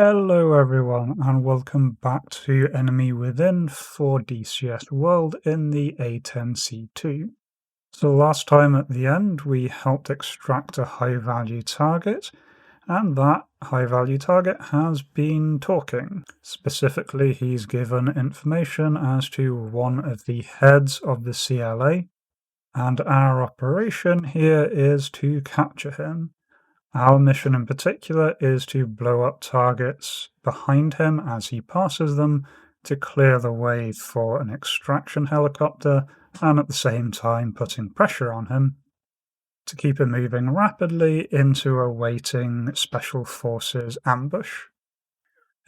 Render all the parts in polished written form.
Hello everyone and welcome back to Enemy Within for DCS World in the A-10C 2. So last time at the end we helped extract a high value target, and that high value target has been talking. Specifically, he's given information as to one of the heads of the CLA, and our operation here is to capture him. Our mission in particular is to blow up targets behind him as he passes them to clear the way for an extraction helicopter, and at the same time putting pressure on him to keep him moving rapidly into a waiting Special Forces ambush.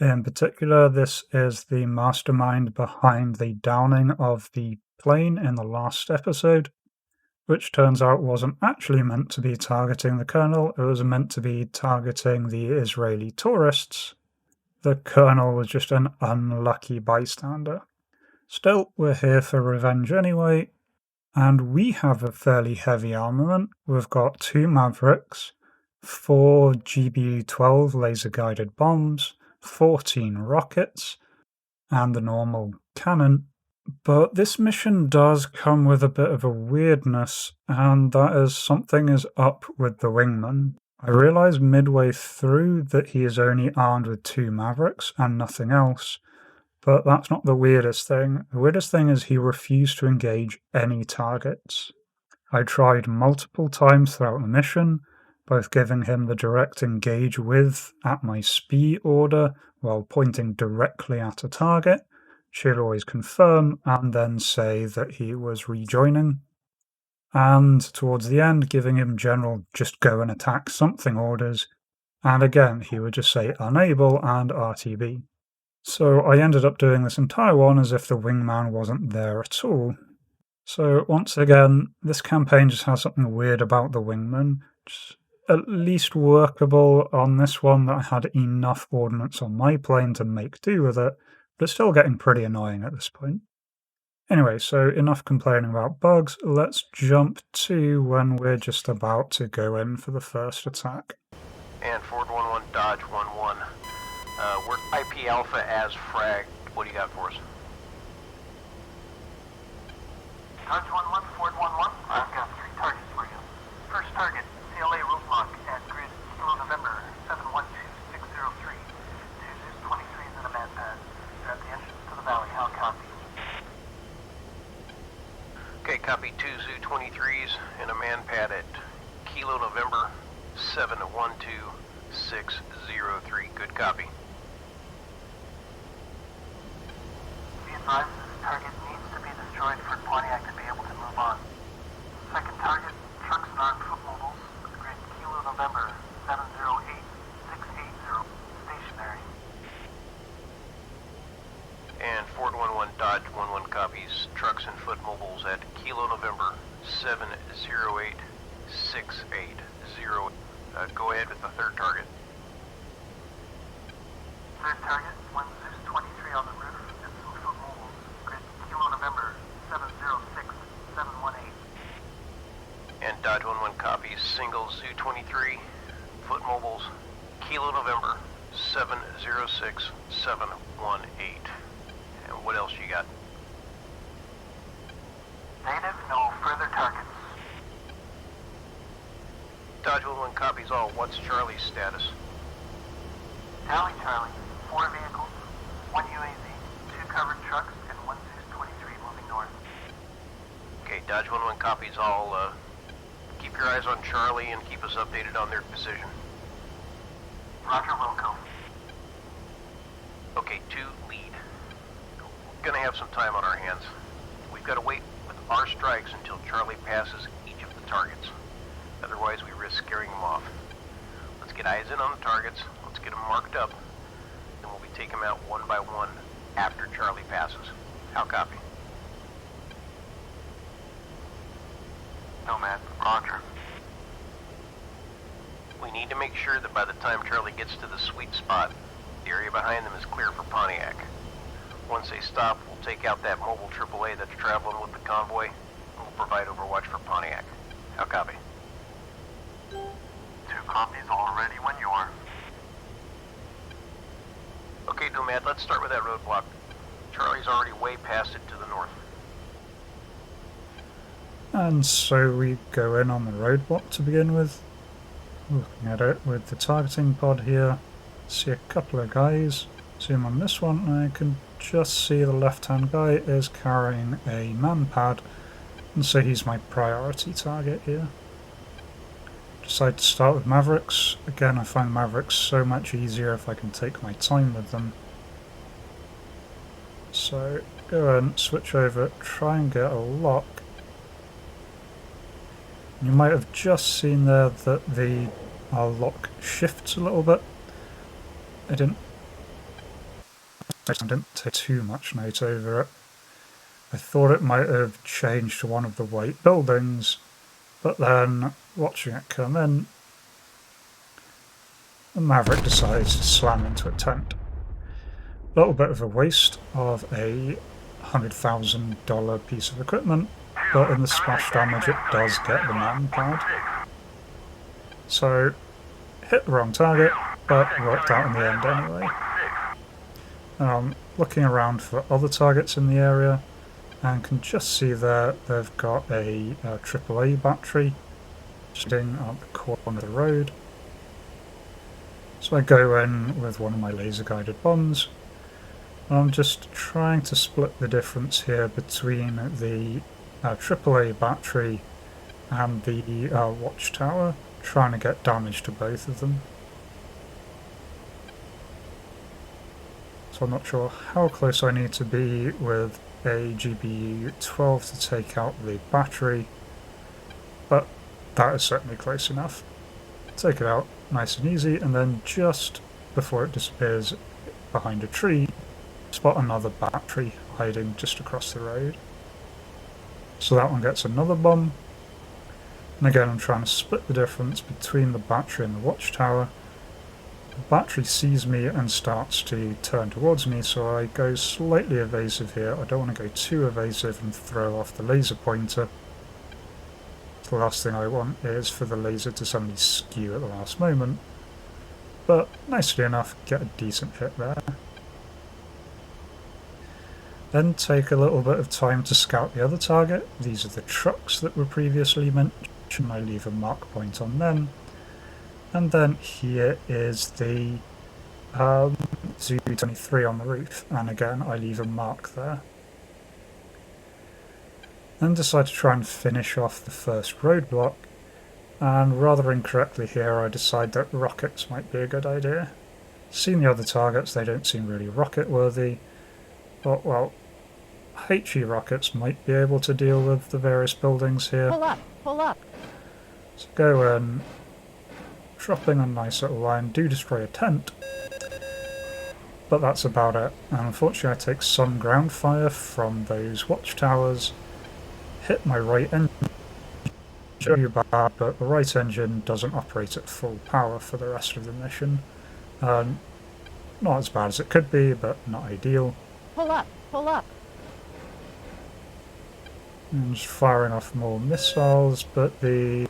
In particular, this is the mastermind behind the downing of the plane in the last episode, which turns out wasn't actually meant to be targeting the colonel, it was meant to be targeting the Israeli tourists. The colonel was just an unlucky bystander. Still, we're here for revenge anyway, and we have a fairly heavy armament. We've got 2 Mavericks, 4 GBU-12 laser-guided bombs, 14 rockets, and the normal cannon. But this mission does come with a bit of a weirdness, and that is something is up with the wingman. I realised midway through that he is only armed with 2 Mavericks and nothing else, but that's not the weirdest thing. The weirdest thing is he refused to engage any targets. I tried multiple times throughout the mission, both giving him the direct engage with at my SPI order while pointing directly at a target. She'll always confirm and then say that he was rejoining. And towards the end, giving him general just go and attack something orders, and again he would just say unable and RTB. So I ended up doing this entire one as if the wingman wasn't there at all. So once again, this campaign just has something weird about the wingman. Just at least workable on this one that I had enough ordnance on my plane to make do with it, but it's still getting pretty annoying at this point. Anyway, so enough complaining about bugs, let's jump to when we're just about to go in for the first attack. And Ford 1-1, Dodge 1-1. We're IP Alpha as fragged. What do you got for us? Dodge 1-1, Ford 1-1. I've got 3 targets for you. First target, CLA Roadblock at grid Kilo November 712603. 2 23s in a man pad. They're at the entrance to the valley. How copy? Okay, copy 2 Zu-23s in a man pad at Kilo November 712603. Good copy. Be advised this target needs to be destroyed for Pontiac to be able to move on. Second target, trucks and armed foot mobiles, grid Kilo November 708680, stationary. And Ford 1-1, Dodge 1-1 copies. Trucks and foot mobiles at Kilo November 708680. Go ahead with the third target. Third target, 1 Zeus-23 on the roof and some foot mobiles, grid Kilo November 706718. And Dodge 1-1 copies. Single Zu-23, foot mobiles, Kilo November 706718. And what else you got? Native, no further targets. Dodge 1-1 copies all. What's Charlie's status? Tally Charlie, 4 vehicles, 1 UAV, 2 covered trucks, and 1 Zeus-23 moving north. Okay, Dodge 1-1 copies all. Keep your eyes on Charlie and keep us updated on their position. Roger, Wilco. Okay, 2 lead. We're gonna have some time on our hands. We've got to wait with our strikes until Charlie passes each of the targets. Otherwise, we risk scaring them off. Let's get eyes in on the targets. Let's get them marked up. Then we'll be taking them out one by one after Charlie passes. How copy? Nomad, Roger. We need to make sure that by the time Charlie gets to the sweet spot, the area behind them is clear for Pontiac. Once they stop, we'll take out that mobile AAA that's traveling with the convoy, and we'll provide overwatch for Pontiac. How copy? 2 copies already when you are. Okay, Nomad, let's start with that roadblock. Charlie's already way past it to the north. And so we go in on the roadblock to begin with. Looking at it with the targeting pod here, see a couple of guys. Zoom on this one and I can just see the left hand guy is carrying a man pad, and so he's my priority target here. Decide to start with Mavericks. Again, I find Mavericks so much easier if I can take my time with them. So go and switch over, try and get a lock. You might have just seen there that the lock shifts a little bit. I didn't take too much note over it. I thought it might have changed to one of the white buildings, but then watching it come in, the Maverick decides to slam into a tent. A little bit of a waste of a $100,000 piece of equipment, but in the splash damage it does get the man pad. So, hit the wrong target, but worked out in the end anyway. Looking around for other targets in the area, and can just see there they've got a AAA battery sitting at the corner of the road. So I go in with one of my laser guided bombs. I'm just trying to split the difference here between the AAA battery and the watchtower, trying to get damage to both of them. So I'm not sure how close I need to be with a GBU 12 to take out the battery, but that is certainly close enough. Take it out nice and easy, and then just before it disappears behind a tree, spot another battery hiding just across the road. So that one gets another bomb, and again I'm trying to split the difference between the battery and the watchtower. The battery sees me and starts to turn towards me, so I go slightly evasive here. I don't want to go too evasive and throw off the laser pointer. The last thing I want is for the laser to suddenly skew at the last moment, but nicely enough get a decent hit there. Then take a little bit of time to scout the other target. These are the trucks that were previously mentioned. I leave a mark point on them. And then here is the Zu-23 on the roof, and again I leave a mark there. Then decide to try and finish off the first roadblock, and rather incorrectly here I decide that rockets might be a good idea. Seen the other targets, they don't seem really rocket worthy, but well, HE rockets might be able to deal with the various buildings here. Pull up! So go in, dropping a nice little line, do destroy a tent, but that's about it. And unfortunately I take some ground fire from those watchtowers, hit my right engine, show you bad, but the right engine doesn't operate at full power for the rest of the mission. Not as bad as it could be, but not ideal. Pull up! And just firing off more missiles, but the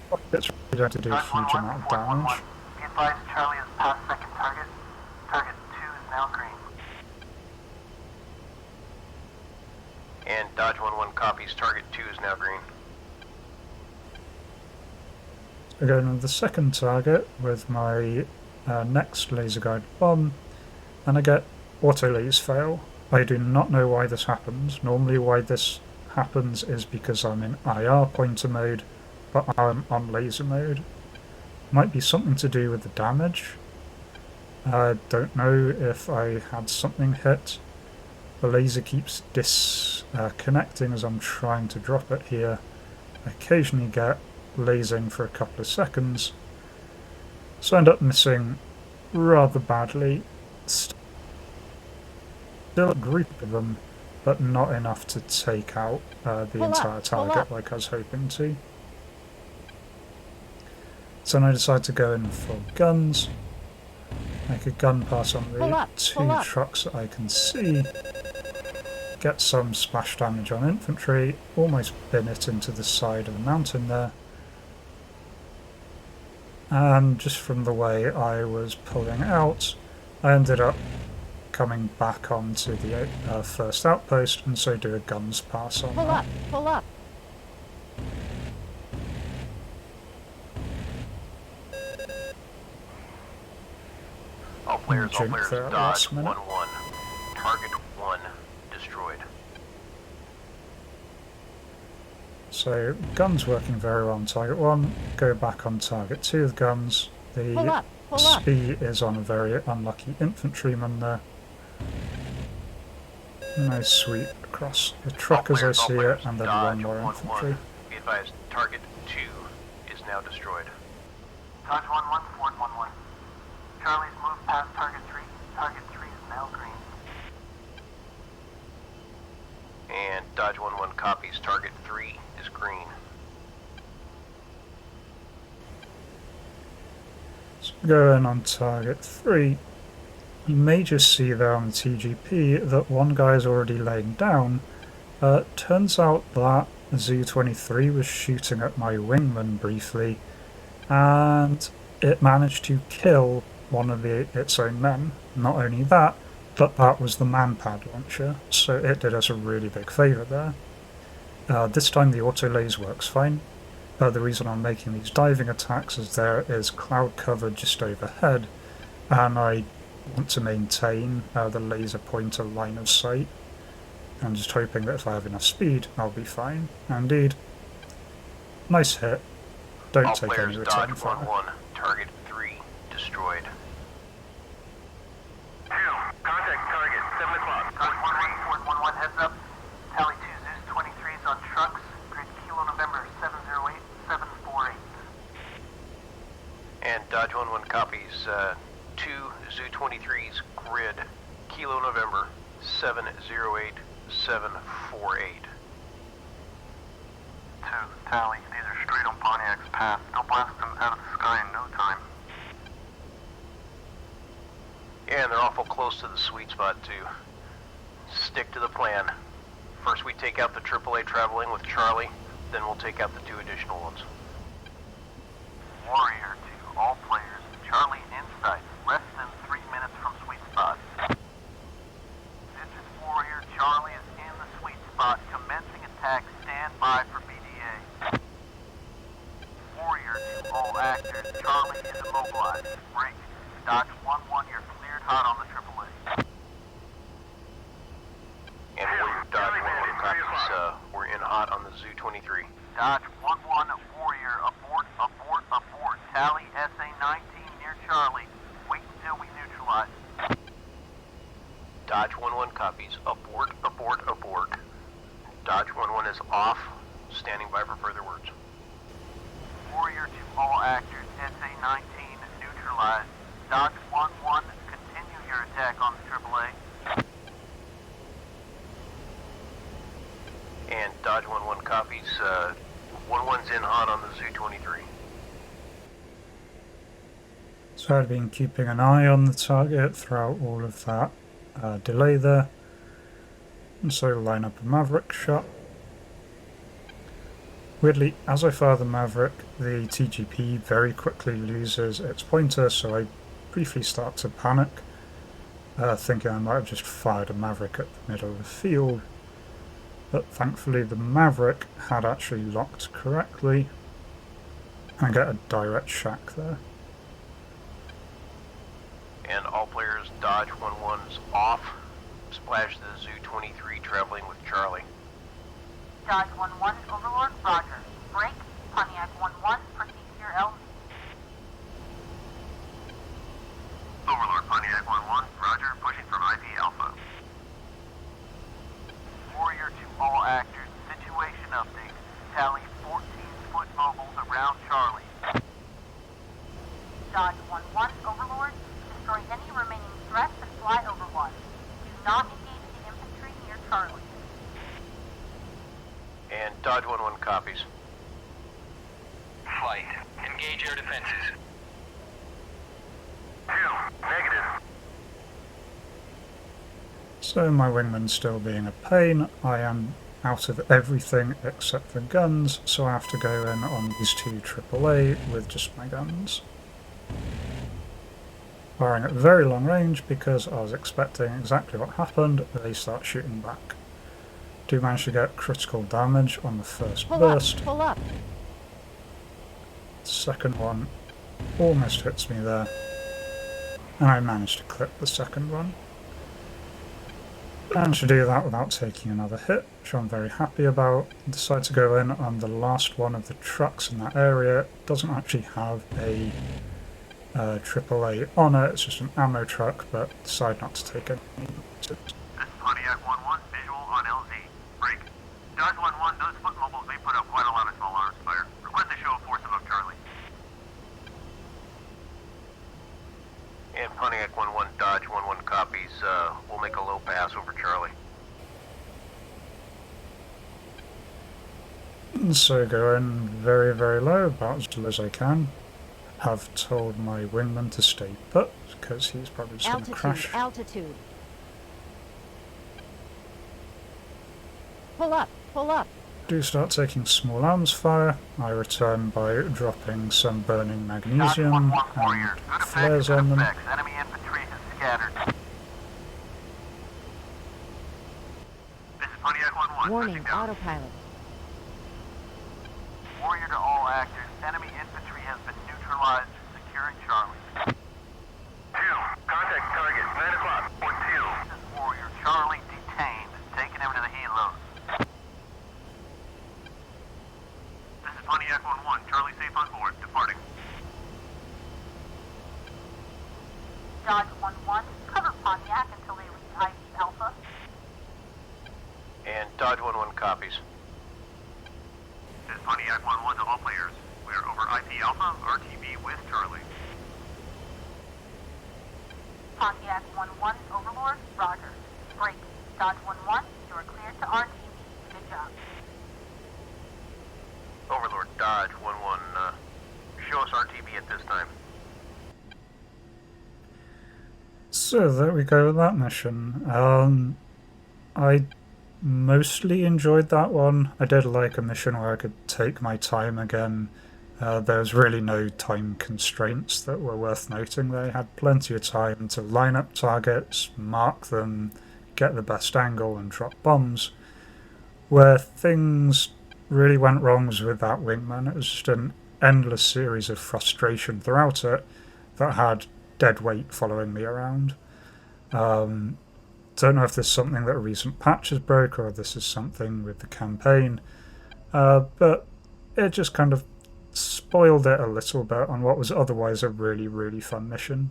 rockets really don't do a huge amount of damage. Be advised, Charlie has passed second target. Target 2 is now green. And Dodge 1-1 copies, target 2 is now green. Again with the second target with my next laser guided bomb, and I get auto laser fail. I do not know why this happens. Normally why this happens is because I'm in IR pointer mode, but I'm on laser mode. Might be something to do with the damage. I don't know if I had something hit. The laser keeps disconnecting as I'm trying to drop it here. I occasionally get lasing for a couple of seconds, so I end up missing rather badly. Still a group of them, but not enough to take out the entire target like I was hoping to. So then I decide to go in for guns, make a gun pass on the two trucks that I can see, get some splash damage on infantry, almost bin it into the side of the mountain there. And just from the way I was pulling out, I ended up coming back onto the first outpost, and so do a guns pass on Pull that. up, pull up. All players, Jink there at the dodge last minute. 1-1. Target 1 destroyed. So guns working very well on target 1, go back on target 2 with guns. Pull The up, pull up. SPI is on a very unlucky infantryman there. Nice sweep across the truck as I see it, and then one more infantry. Be advised, target 2 is now destroyed. Dodge 1-1, Ford 1-1. Charlie's moved past target 3. Target 3 is now green. And Dodge 1-1 copies, target 3 is green. So go in on target 3. You may just see there on the TGP that one guy is already laying down. Turns out that Zu-23 was shooting at my wingman briefly, and it managed to kill one of its own men. Not only that, but that was the man-pad launcher, so it did us a really big favour there. This time the auto-laze works fine. The reason I'm making these diving attacks is there is cloud cover just overhead, and I want to maintain the laser pointer line of sight. I'm just hoping that if I have enough speed, I'll be fine. Indeed. Nice hit. Don't All take players any return dodge fire. 1-1. Target 3 destroyed. 2, contact target, 7 o'clock. Dodge 1-1, Ford 1-1, heads up. Tally 2, Zeus 23's on trucks. Grid Kilo November 708, 748. And Dodge 1-1 copies 2 Zu-23's grid, Kilo November 708, 748. 2, Tally, these are straight on Pontiac's path. They'll blast them out of the sky in no time. Yeah, and they're awful close to the sweet spot too. Stick to the plan. First we take out the AAA traveling with Charlie, then we'll take out the 2 additional ones. Warrior to all players. Charlie in sight. Less than 3 minutes from sweet spot. This is Warrior. Charlie is in the sweet spot. Commencing attack. Stand by for BDA. Warrior to all actors. Charlie is immobilized. Break. Dodge 1-1. You're cleared hot on the AAA. And Warrior Dodge 1-1 copies, we're in hot on the Zu-23. Dodge 1-1. Warrior. Abort, abort, abort. Tally SA-19 near Charlie. Wait until we neutralize. Dodge 1-1 copies, abort, abort, abort. Dodge 1-1 is off, standing by for further words. Warrior to all actors. SA-19 neutralized. Dodge 1-1. Continue your attack on the AAA. And Dodge 1-1 copies, 1-1's in hot on the Zu-23. So I've been keeping an eye on the target throughout all of that delay there. And so line up a Maverick shot. Weirdly, as I fire the Maverick, the TGP very quickly loses its pointer, so I briefly start to panic, thinking I might have just fired a Maverick at the middle of the field. But thankfully the Maverick had actually locked correctly, and get a direct shack there. And all players Dodge 1-1's off. Splash the Zu-23 traveling with Charlie. Dodge 1-1, Overlord, roger. Break, Pontiac 1-1, proceed to your LZ. Overlord Pontiac 1-1. Roger. Pushing from IP Alpha. Warrior to all actors. Situation update. Tally 14-foot mobiles around Charlie. Dodge 1-1, Overlord, destroy any remaining threats and fly over one. Do not engage the infantry near Charlie. And Dodge 1-1 copies. Flight. Engage air defenses. 2. Negative. So my wingman's still being a pain. I am out of everything except for guns, so I have to go in on these 2 AAA with just my guns. firing at very long range because I was expecting exactly what happened. They start shooting back. Do manage to get critical damage on the first burst. Pull up. Second one almost hits me there, and I managed to clip the second one. Managed to do that without taking another hit, which I'm very happy about. Decide to go in on the last one of the trucks in that area. It doesn't actually have a AAA on it, it's just an ammo truck, but decide not to take any. This is Pontiac 1-1, visual on LZ. Break. Dodge 1-1, those foot mobiles, they put up quite a lot of small arms fire. Request a show of force above Charlie. And Pontiac 1-1, Dodge 1-1 copies. We'll make a low pass over Charlie. So go in very, very low, about as low as I can. Have told my wingman to stay put, because he's probably just going to crash. Altitude. Pull up. Pull up. Do start taking small arms fire. I return by dropping some burning Dodge magnesium 1-1 warriors. and Good effects, flares good on them. effects. Enemy infantry is scattered. This is Pontiac 1-1. Warning, Touching down. autopilot. Warrior to all actors. Enemy infantry has been neutralized. Securing Charlie. 2. Contact target. 9 o'clock. 4-2. This is Warrior. Charlie detained. Taking him to the helos. This is Pontiac 1-1. Charlie safe on board. Departing. Dodge 1-1, cover Pontiac until they reach IV Alpha. And Dodge 1-1 copies. This is Pontiac 1-1 to all players. We are over IP Alpha, RTB with Charlie. Pontiac 1-1, Overlord, roger. Break. Dodge 1-1, you are cleared to RTB. Good job. Overlord, Dodge 1-1, show us RTB at this time. So there we go with that mission. I mostly enjoyed that one. I did like a mission where I could take my time again. There's really no time constraints that were worth noting. They had plenty of time to line up targets, mark them, get the best angle and drop bombs. Where things really went wrong was with that wingman. It was just an endless series of frustration throughout it that had dead weight following me around. Don't know if there's something that a recent patch has broke or this is something with the campaign, but it just kind of spoiled it a little bit on what was otherwise a really, really fun mission.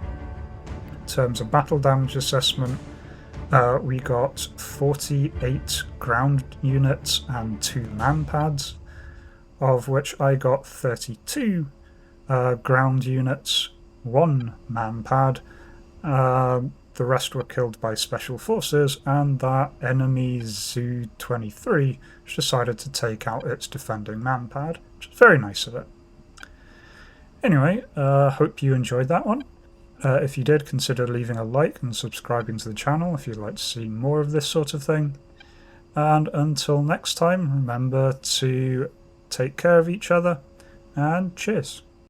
In terms of battle damage assessment, we got 48 ground units and 2 man pads, of which I got 32 ground units, 1 man pad. The rest were killed by special forces and that enemy Zu-23, which decided to take out its defending man pad, which is very nice of it. Anyway, hope you enjoyed that one. If you did, consider leaving a like and subscribing to the channel if you'd like to see more of this sort of thing. And until next time, remember to take care of each other, and cheers.